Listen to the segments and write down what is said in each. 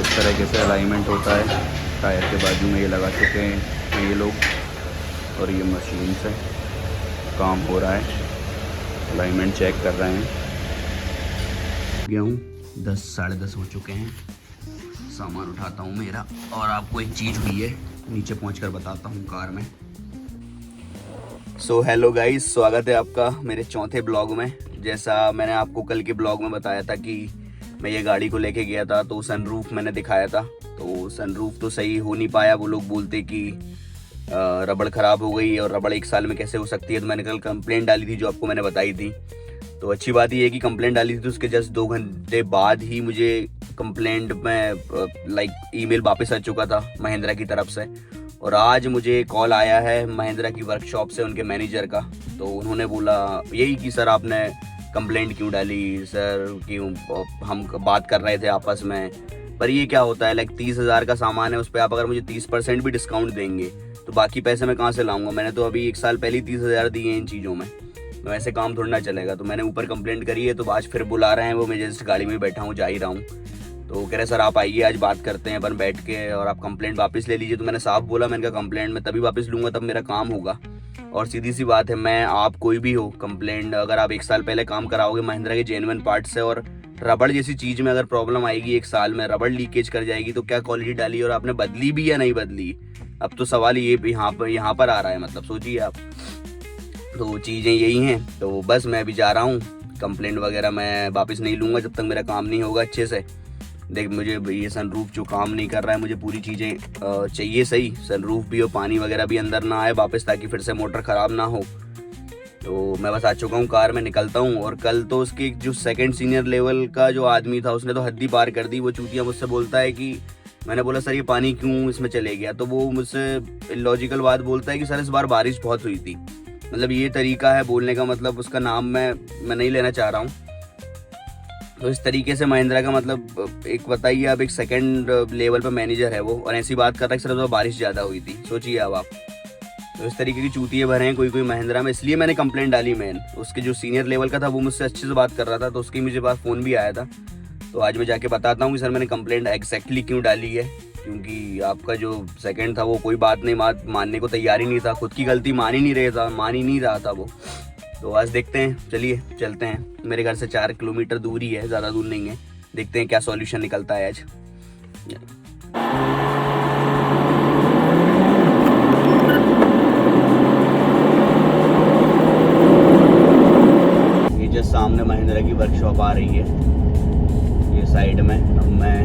इस तरीके से अलाइनमेंट होता है। टायर के बाजू में ये लगा चुके हैं ये लोग, और ये मशीन से काम हो रहा है, अलाइनमेंट चेक कर रहे हैं। गया हूँ 10 साढ़े 10 हो चुके हैं। सामान उठाता हूँ मेरा, और आपको एक चीज़ हुई है नीचे पहुँचकर बताता हूँ कार में। सो हेलो गाइस, स्वागत है आपका मेरे चौथे ब्लॉग में। जैसा मैंने आपको कल के ब्लॉग में बताया था कि मैं ये गाड़ी को लेके गया था, तो सनरूफ मैंने दिखाया था, तो सनरूफ तो सही हो नहीं पाया। वो लोग बोलते कि रबड़ ख़राब हो गई, और रबड़ 1 साल में कैसे हो सकती है। तो मैंने कल कंप्लेंट डाली थी, जो आपको मैंने बताई थी। तो अच्छी बात ये है कि कंप्लेंट डाली थी तो उसके जस्ट 2 घंटे बाद ही मुझे कंप्लेंट में ईमेल वापस आ चुका था महिंद्रा की तरफ से। और आज मुझे कॉल आया है महिंद्रा की वर्कशॉप से, उनके मैनेजर का। तो उन्होंने बोला यही कि सर आपने कंप्लेंट क्यों डाली सर, क्यों, हम बात कर रहे थे आपस में। पर ये क्या होता है, 30,000 का सामान है, उस पर आप अगर मुझे 30% भी डिस्काउंट देंगे तो बाकी पैसे मैं कहाँ से लाऊंगा। मैंने तो अभी 1 साल पहले ही 30,000 दिए हैं इन चीज़ों में, तो ऐसे काम थोड़ा ना चलेगा। तो मैंने ऊपर कंप्लेंट करी है, तो आज फिर बुला रहे हैं वो। मैं जस्ट गाड़ी में बैठा हूँ, जा ही रहा हूँ। तो कह रहे सर आप आइए, आज बात करते हैं अपन बैठ के, और आप कंप्लेंट वापस ले लीजिए। तो मैंने साफ बोला, मैंने कहा कंप्लेंट मैं तभी वापस लूँगा तब मेरा काम होगा। और सीधी सी बात है, मैं आप कोई भी हो, कंप्लेंट अगर आप 1 साल पहले काम कराओगे महिंद्रा के जेन्युइन पार्ट से, और रबड़ जैसी चीज़ में अगर प्रॉब्लम आएगी 1 साल में, रबड़ लीकेज कर जाएगी, तो क्या क्वालिटी डाली और आपने बदली भी या नहीं बदली। अब तो सवाल ये यहाँ पर आ रहा है, मतलब सोचिए आप। तो चीज़ें यही हैं। तो बस मैं अभी जा रहा हूँ, कंप्लेंट वगैरह मैं वापस नहीं लूँगा जब तक मेरा काम नहीं होगा अच्छे से। देख, मुझे ये सनरूफ जो काम नहीं कर रहा है, मुझे पूरी चीज़ें चाहिए सही, सनरूफ भी हो, पानी वगैरह भी अंदर ना आए वापस, ताकि फिर से मोटर ख़राब ना हो। तो मैं बस आ चुका हूँ, कार में निकलता हूँ। और कल तो उसके जो सेकंड सीनियर लेवल का जो आदमी था, उसने तो हद ही पार कर दी। वो चूतिया मुझसे बोलता है कि, मैंने बोला सर ये पानी क्यों इसमें चले गया, तो वो मुझसे लॉजिकल बात बोलता है कि सर इस बार बारिश बहुत हुई थी। मतलब ये तरीका है बोलने का, मतलब उसका नाम मैं नहीं लेना चाह रहा हूँ। तो इस तरीके से महिंद्रा का, मतलब एक बताइए, अब एक सेकंड लेवल पे मैनेजर है वो, और ऐसी बात कर रहा है कि सर तो बारिश ज़्यादा हुई थी। सोचिए अब आप। तो इस तरीके की चूतिए भरे हैं कोई महिंद्रा में, इसलिए मैंने कंप्लेंट डाली। उसके जो सीनियर लेवल का था वो मुझसे अच्छे से बात कर रहा था, तो उसके मुझे पास फ़ोन भी आया था। तो आज मैं जाके बताता हूँ कि सर मैंने कंप्लेंट एग्जैक्टली क्यों डाली है। क्योंकि आपका जो सेकंड था वो कोई बात नहीं मानने को तैयार ही नहीं था, खुद की गलती मान ही नहीं रहा था वो। तो आज देखते हैं, चलिए चलते हैं। मेरे घर से 4 किलोमीटर दूर ही है, ज़्यादा दूर नहीं है। देखते हैं क्या सॉल्यूशन निकलता है आज। ये जो सामने महिंद्रा की वर्कशॉप आ रही है, ये साइड में। अब मैं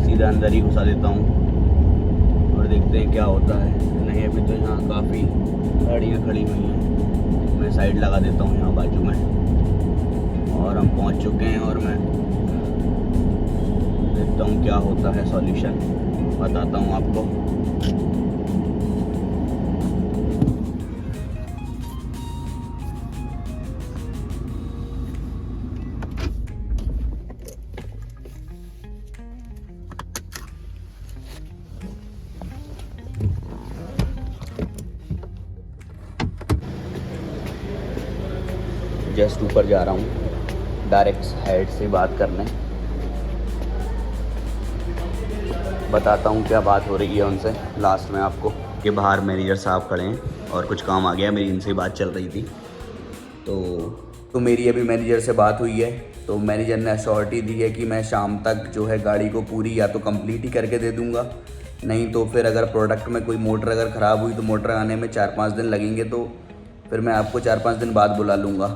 सीधा अंदर ही घुसा देता हूँ और देखते हैं क्या होता है। नहीं, अभी तो यहाँ काफ़ी गाड़ियाँ खड़ी हुई हैं, मैं साइड लगा देता हूँ यहाँ बाजू में। और हम पहुँच चुके हैं, और मैं देखता हूँ क्या होता है सॉल्यूशन, बताता हूँ आपको। जस्ट ऊपर जा रहा हूँ डायरेक्ट हेड से बात करने, बताता हूँ क्या बात हो रही है उनसे लास्ट में आपको। कि बाहर मैनेजर साहब खड़े हैं और कुछ काम आ गया, मेरी इनसे बात चल रही थी। तो मेरी अभी मैनेजर से बात हुई है, तो मैनेजर ने अश्योरिटी दी है कि मैं शाम तक जो है गाड़ी को पूरी या तो कंप्लीट ही करके दे दूँगा, नहीं तो फिर अगर प्रोडक्ट में कोई मोटर अगर ख़राब हुई तो मोटर आने में 4-5 दिन लगेंगे, तो फिर मैं आपको 4-5 दिन बाद बुला लूँगा।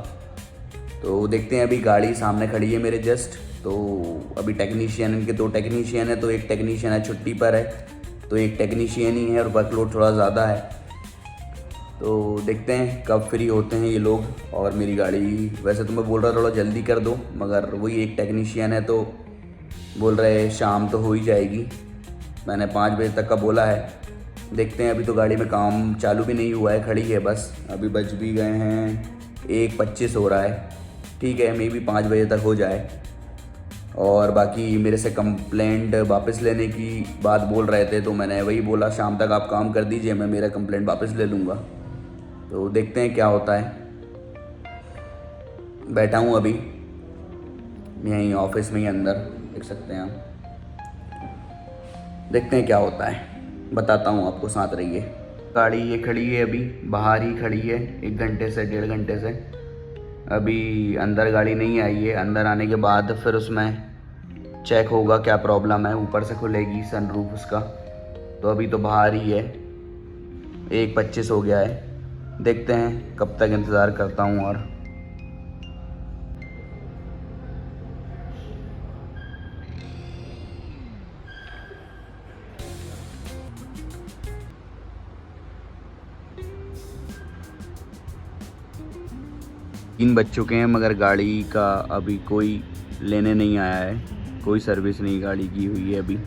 तो देखते हैं, अभी गाड़ी सामने खड़ी है मेरे जस्ट। तो अभी टेक्नीशियन, इनके 2 टेक्नीशियन है, तो एक टेक्नीशियन है छुट्टी पर है, तो एक टेक्नीशियन ही है, और वर्कलोड थोड़ा ज़्यादा है। तो देखते हैं कब फ्री होते हैं ये लोग। और मेरी गाड़ी, वैसे तो मैं बोल रहा थोड़ा जल्दी कर दो, मगर वही एक टेक्नीशियन है तो बोल रहे शाम तो हो ही जाएगी। मैंने 5 बजे तक का बोला है, देखते हैं। अभी तो गाड़ी में काम चालू भी नहीं हुआ है, खड़ी है बस। अभी बज भी गए हैं 1:25 हो रहा है, ठीक है, मे बी 5 बजे तक हो जाए। और बाकी मेरे से कंप्लेंट वापस लेने की बात बोल रहे थे, तो मैंने वही बोला शाम तक आप काम कर दीजिए, मैं मेरा कंप्लेंट वापस ले लूँगा। तो देखते हैं क्या होता है। बैठा हूँ अभी यहीं ऑफिस में ही अंदर, देख सकते हैं आप। देखते हैं क्या होता है, बताता हूँ आपको, साथ रहिए। गाड़ी ये खड़ी है, अभी बाहर ही खड़ी है 1 घंटे से 1.5 घंटे से। अभी अंदर गाड़ी नहीं आई है। अंदर आने के बाद फिर उसमें चेक होगा क्या प्रॉब्लम है, ऊपर से खुलेगी सनरूफ उसका। तो अभी तो बाहर ही है, 1:25 हो गया है। देखते हैं कब तक इंतज़ार करता हूँ। और तीन बज चुके हैं मगर गाड़ी का अभी कोई लेने नहीं आया है, कोई सर्विस नहीं गाड़ी की हुई है अभी।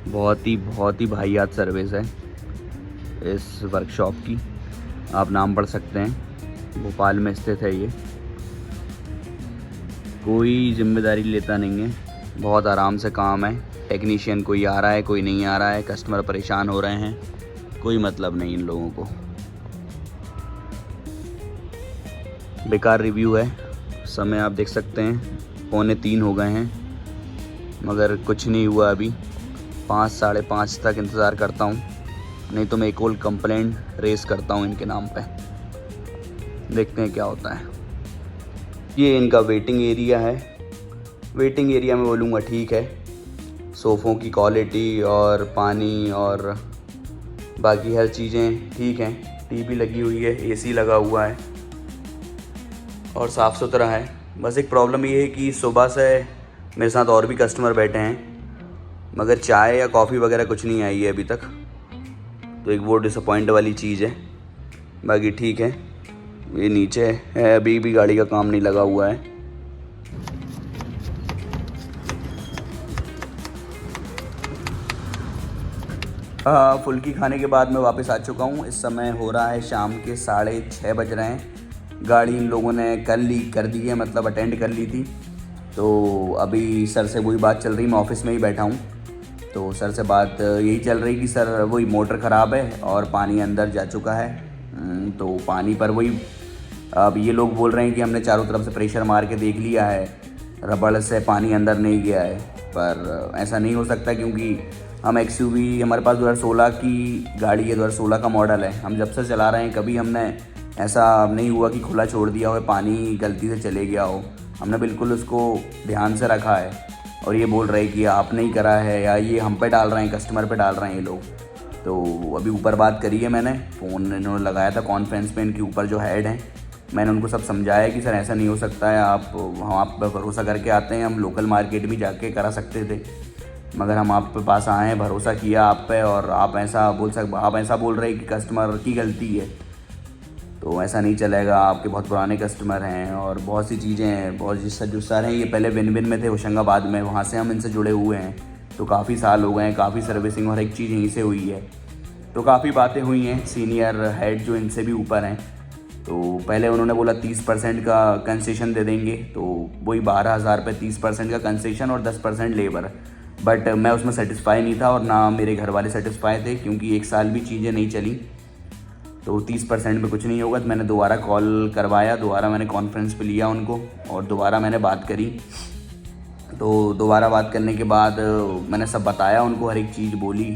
बहुत ही वाहियात सर्विस है इस वर्कशॉप की, आप नाम पढ़ सकते हैं, भोपाल में स्थित है ये। कोई जिम्मेदारी लेता नहीं है, बहुत आराम से काम है। टेक्नीशियन कोई आ रहा है, कोई नहीं आ रहा है, कस्टमर परेशान हो रहे हैं, कोई मतलब नहीं इन लोगों को। बेकार रिव्यू है। समय आप देख सकते हैं 2:45 हो गए हैं मगर कुछ नहीं हुआ अभी। 5 साढ़े 5 तक इंतज़ार करता हूँ, नहीं तो मैं एक और कंप्लेंट रेस करता हूँ इनके नाम पे। देखते हैं क्या होता है। ये इनका वेटिंग एरिया है। वेटिंग एरिया में बोलूँगा ठीक है, सोफ़ों की क्वालिटी और पानी और बाकी हर चीज़ें ठीक हैं। टीवी लगी हुई है, एसी लगा हुआ है और साफ़ सुथरा है। बस एक प्रॉब्लम ये है कि सुबह से मेरे साथ और भी कस्टमर बैठे हैं मगर चाय या कॉफ़ी वगैरह कुछ नहीं आई है अभी तक, तो एक वो डिसअपॉइंट वाली चीज़ है। बाकी ठीक है। ये नीचे है, अभी भी गाड़ी का काम नहीं लगा हुआ है। फुल्की खाने के बाद मैं वापस आ चुका हूँ। इस समय हो रहा है शाम के 6:30 बज रहे हैं। गाड़ी इन लोगों ने कर दी है, मतलब अटेंड कर ली थी। तो अभी सर से वही बात चल रही, मैं ऑफिस में ही बैठा हूँ। तो सर से बात यही चल रही कि सर वही मोटर ख़राब है और पानी अंदर जा चुका है। तो पानी पर वही अब ये लोग बोल रहे हैं कि हमने चारों तरफ से प्रेशर मार के देख लिया है, रबड़ से पानी अंदर नहीं गया है। पर ऐसा नहीं हो सकता क्योंकि हम XUV, हमारे पास 2016 की गाड़ी है, 2016 का मॉडल है। हम जब से चला रहे हैं कभी हमने ऐसा नहीं हुआ कि खुला छोड़ दिया हो, पानी गलती से चले गया हो। हमने बिल्कुल उसको ध्यान से रखा है। और ये बोल रहे हैं कि आपने ही करा है या ये हम पे डाल रहे हैं, कस्टमर पे डाल रहे हैं ये लोग। तो अभी ऊपर बात करी है मैंने, फ़ोन इन्होंने लगाया था कॉन्फ्रेंस पे, इनके ऊपर जो हेड हैं। मैंने उनको सब समझाया कि सर ऐसा नहीं हो सकता है, हम आप पर भरोसा करके आते हैं, हम लोकल मार्केट भी जाके करा सकते थे मगर हम आप पे पास आए हैं, भरोसा किया आप पे और आप ऐसा बोल रहे हैं कि कस्टमर की गलती है। तो ऐसा नहीं चलेगा, आपके बहुत पुराने कस्टमर हैं और बहुत सी चीज़ें हैं। बहुत जो सर हैं ये पहले विन में थे होशंगाबाद में, वहाँ से हम इनसे जुड़े हुए हैं। तो काफ़ी साल हो गए हैं, काफ़ी सर्विसिंग और एक चीज़ यहीं से हुई है। तो काफ़ी बातें हुई हैं, सीनियर हेड जो इनसे भी ऊपर हैं। तो पहले उन्होंने बोला 30% का कंसेशन दे देंगे, तो वही 12,000 पे 30% का कंसेशन और 10% लेबर। बट मैं उसमें सेटिस्फाई नहीं था और ना मेरे घर वाले सेटिस्फाई थे क्योंकि 1 साल भी चीज़ें नहीं चली। तो 30% में कुछ नहीं होगा। तो मैंने दोबारा कॉल करवाया, दोबारा मैंने कॉन्फ्रेंस पे लिया उनको और दोबारा मैंने बात करी। तो दोबारा बात करने के बाद मैंने सब बताया उनको, हर एक चीज़ बोली,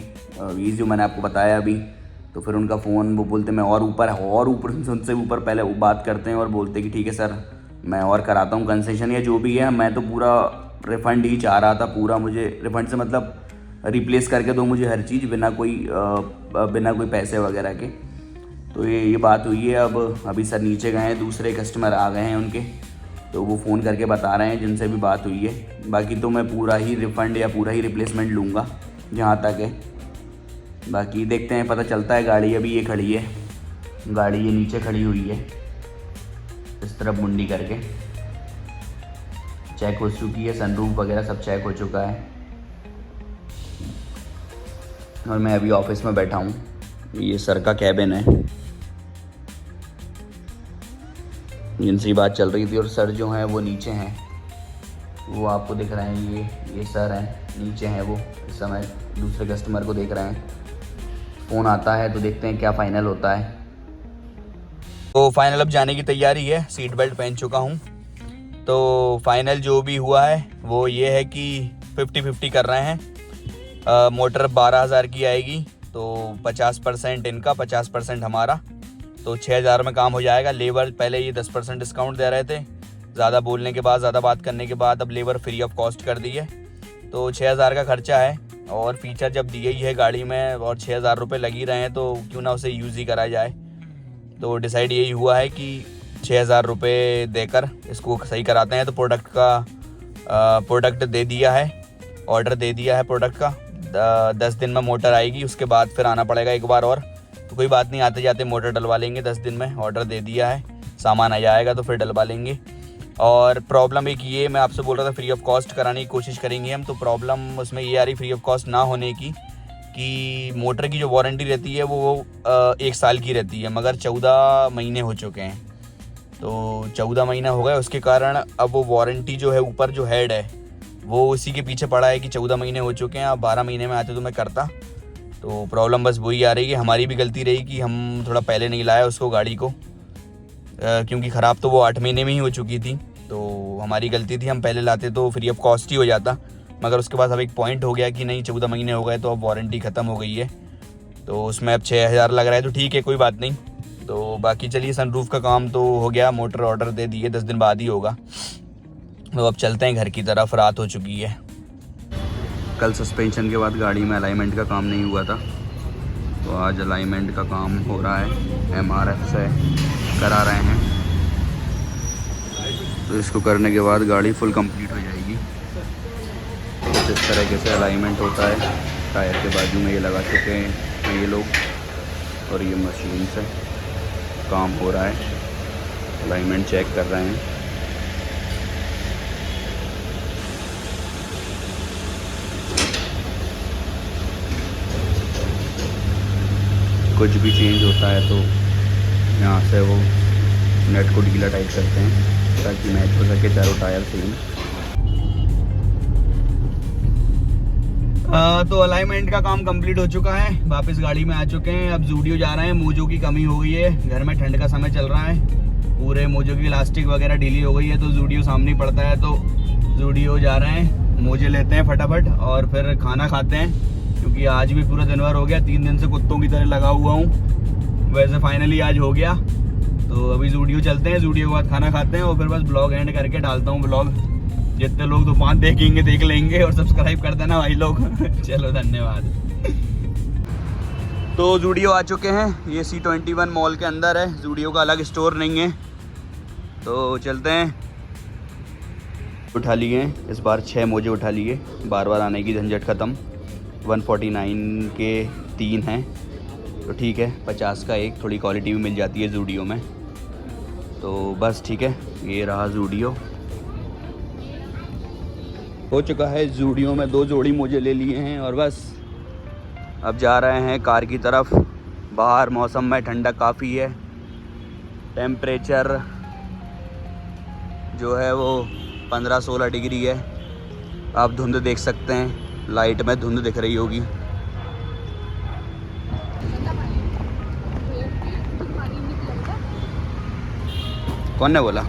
ये जो मैंने आपको बताया अभी। तो फिर उनका फ़ोन वो बोलते मैं और ऊपर उनसे ऊपर पहले वो बात करते हैं और बोलते कि ठीक है सर मैं और कराता हूँ कंसेशन या जो भी है। मैं तो पूरा रिफ़ंड ही चाह रहा था, पूरा मुझे रिफ़ंड से मतलब रिप्लेस करके दो मुझे हर चीज़, बिना कोई पैसे वगैरह के। तो ये बात हुई है। अभी सर नीचे गए हैं, दूसरे कस्टमर आ गए हैं उनके, तो वो फ़ोन करके बता रहे हैं जिनसे भी बात हुई है। बाकी तो मैं पूरा ही रिफ़ंड या पूरा ही रिप्लेसमेंट लूँगा जहाँ तक है। बाकी देखते हैं, पता चलता है। गाड़ी अभी ये खड़ी है, गाड़ी ये नीचे खड़ी हुई है इस तरफ मुंडी करके, चेक हो चुकी है, सनरूफ वगैरह सब चेक हो चुका है। और मैं अभी ऑफिस में बैठा हूँ, ये सर का कैबिन है, जिनसे बात चल रही थी। और सर जो हैं वो नीचे हैं, वो आपको दिख रहे हैं, ये सर हैं नीचे हैं, वो इस समय दूसरे कस्टमर को देख रहे हैं। फ़ोन आता है तो देखते हैं क्या फ़ाइनल होता है। तो फाइनल अब जाने की तैयारी है, सीट बेल्ट पहन चुका हूँ। तो फाइनल जो भी हुआ है वो ये है कि 50-50 कर रहे हैं। मोटर 12,000 की आएगी, तो 50% इनका 50% हमारा, तो 6,000 में काम हो जाएगा। लेबर पहले ये 10% डिस्काउंट दे रहे थे, ज़्यादा बोलने के बाद, ज़्यादा बात करने के बाद अब लेबर फ्री ऑफ कॉस्ट कर दी है, तो 6,000 का खर्चा है। और फीचर जब दिए ही है गाड़ी में और 6,000 रुपये लग ही रहे हैं, तो क्यों ना उसे यूज़ ही करा जाए। तो डिसाइड यही हुआ है कि 6,000 रुपये देकर इसको सही कराते हैं। तो प्रोडक्ट दे दिया है, ऑर्डर दे दिया है प्रोडक्ट का। 10 दिन में मोटर आएगी, उसके बाद फिर आना पड़ेगा एक बार और। तो कोई बात नहीं, आते जाते मोटर डलवा लेंगे 10 दिन में। ऑर्डर दे दिया है, सामान आ जाएगा तो फिर डलवा लेंगे। और प्रॉब्लम एक ये मैं आपसे बोल रहा था, फ्री ऑफ कॉस्ट कराने की कोशिश करेंगे हम। तो प्रॉब्लम उसमें ये आ रही फ्री ऑफ कॉस्ट ना होने की, कि मोटर की जो वारंटी रहती है वो 1 साल की रहती है, मगर 14 महीने हो चुके हैं। तो 14 महीना हो गए, उसके कारण अब वो वारंटी जो है, ऊपर जो हेड है वो उसी के पीछे पड़ा है कि 14 महीने हो चुके हैं, अब 12 महीने में आते तो मैं करता। तो प्रॉब्लम बस वही आ रही है। हमारी भी गलती रही कि हम थोड़ा पहले नहीं लाया उसको, गाड़ी को, क्योंकि ख़राब तो वो 8 महीने में ही हो चुकी थी। तो हमारी गलती थी, हम पहले लाते तो फ्री ऑफ कॉस्ट ही हो जाता। मगर उसके बाद अब एक पॉइंट हो गया कि नहीं, 14 महीने हो गए तो अब वारंटी ख़त्म हो गई है, तो उसमें अब 6,000 लग रहा है। तो ठीक है, कोई बात नहीं। तो बाकी चलिए, सनरूफ का काम तो हो गया, मोटर ऑर्डर दे दिए, 10 दिन बाद ही होगा। तो अब चलते हैं घर की तरफ, रात हो चुकी है। कल सस्पेंशन के बाद गाड़ी में अलाइनमेंट का काम नहीं हुआ था, तो आज अलाइनमेंट का काम हो रहा है, MRF से करा रहे हैं। तो इसको करने के बाद गाड़ी फुल कंप्लीट हो जाएगी। इस तरीके से अलाइनमेंट होता है। टायर के बाजू में ये लगा चुके हैं ये लोग, और ये मशीन से काम हो रहा है, अलाइनमेंट चेक कर रहे हैं। कुछ भी चेंज होता है तो यहाँ से वो नेट को ढीला टाइट करते हैं ताकि मैच हो सके चारों टायर सेम। तो अलाइनमेंट का काम कंप्लीट हो चुका है, वापस गाड़ी में आ चुके हैं। अब जूडियो जा रहे हैं, मोजो की कमी हो गई है, घर में ठंड का समय चल रहा है, पूरे मोजो की इलास्टिक वगैरह ढीली हो गई है, तो जूडियो सामने पड़ता है। तो जूडियो जा रहे हैं, मोजे लेते हैं फटाफट और फिर खाना खाते हैं, क्योंकि आज भी पूरा दिन भर हो गया, 3 दिन से कुत्तों की तरह लगा हुआ हूँ। वैसे फाइनली आज हो गया, तो अभी जूडियो चलते हैं, जूडियो के बाद खाना खाते हैं और फिर बस ब्लॉग एंड करके डालता हूँ ब्लॉग। जितने लोग दुकान देखेंगे देख लेंगे, और सब्सक्राइब कर देना भाई लोग। चलो धन्यवाद। तो जूडियो आ चुके हैं, ये C21 मॉल के अंदर है, जूडियो का अलग स्टोर नहीं है। तो चलते हैं। उठा लिए इस बार 6 मोजे उठा लिए, बार बार आने की झंझट ख़त्म। 149 के 3 हैं, तो ठीक है, 50 का एक, थोड़ी क्वालिटी भी मिल जाती है जूडियो में। तो बस ठीक है, ये रहा जूडियो। हो चुका है जूडियो में 2 जोड़ी मोजे ले लिए हैं, और बस अब जा रहे हैं कार की तरफ। बाहर मौसम में ठंडक काफ़ी है, टेम्परेचर जो है वो 15-16 डिग्री है। आप धुंध देख सकते हैं, लाइट में धुंध दिख रही होगी। कौन ने बोला?